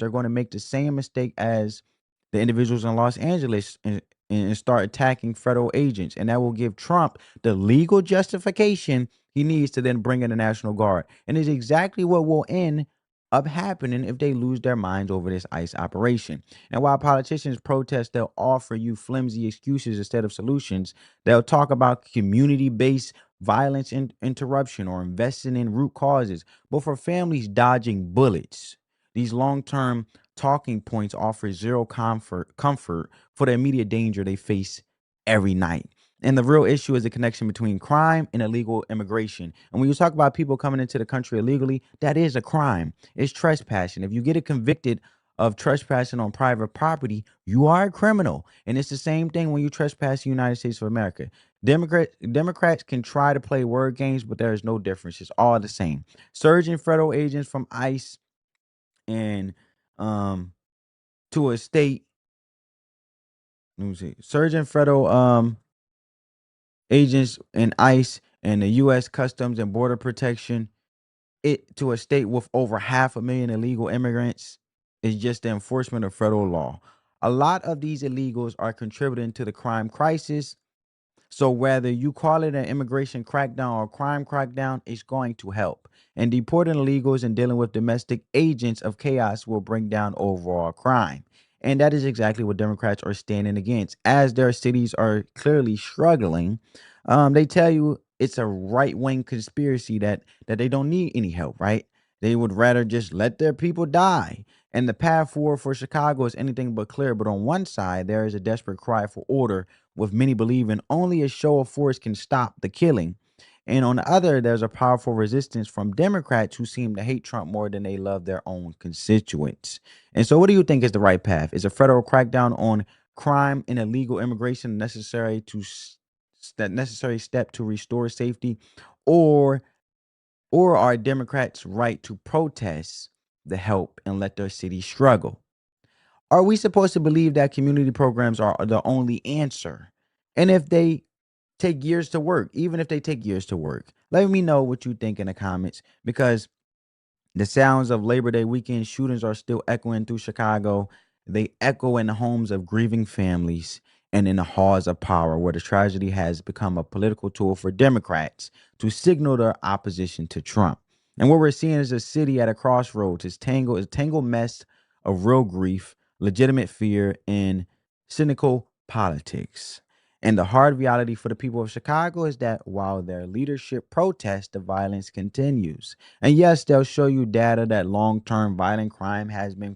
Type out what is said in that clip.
they're going to make the same mistake as the individuals in Los Angeles and start attacking federal agents. And that will give Trump the legal justification he needs to then bring in the National Guard. And it's exactly what will end up happening if they lose their minds over this ICE operation. And while politicians protest, they'll offer you flimsy excuses instead of solutions. They'll talk about community based violence interruption or investing in root causes. But for families dodging bullets, these long term talking points offer zero comfort for the immediate danger they face every night. And the real issue is the connection between crime and illegal immigration. And when you talk about people coming into the country illegally, that is a crime. It's trespassing. If you get it convicted of trespassing on private property, you are a criminal. And it's the same thing when you trespass the United States of America. Democrats can try to play word games, but there is no difference. It's all the same. Surging federal agents from ICE and to a state. Let me see. Surging federal agents in ICE and the U.S. Customs and Border Protection it to a state with over 500,000 illegal immigrants is just the enforcement of federal law. A lot of these illegals are contributing to the crime crisis. So whether you call it an immigration crackdown or crime crackdown, it's going to help. And deporting illegals and dealing with domestic agents of chaos will bring down overall crime. And that is exactly what Democrats are standing against. As their cities are clearly struggling, they tell you it's a right wing conspiracy that they don't need any help, right? They would rather just let their people die. And the path forward for Chicago is anything but clear. But on one side, there is a desperate cry for order, with many believing only a show of force can stop the killing. And on the other, there's a powerful resistance from Democrats who seem to hate Trump more than they love their own constituents. And so, what do you think is the right path? Is a federal crackdown on crime and illegal immigration necessary to that necessary step to restore safety, or are Democrats right to protest the help and let their city struggle? Are we supposed to believe that community programs are the only answer? And if they take years to work, even if they take years to work, let me know what you think in the comments, because the sounds of Labor Day weekend shootings are still echoing through Chicago. They echo in the homes of grieving families and in the halls of power, where the tragedy has become a political tool for Democrats to signal their opposition to Trump. And what we're seeing is a city at a crossroads. It's a tangled mess of real grief, legitimate fear, and cynical politics. And the hard reality for the people of Chicago is that while their leadership protests, the violence continues. And yes, they'll show you data that long term violent crime has been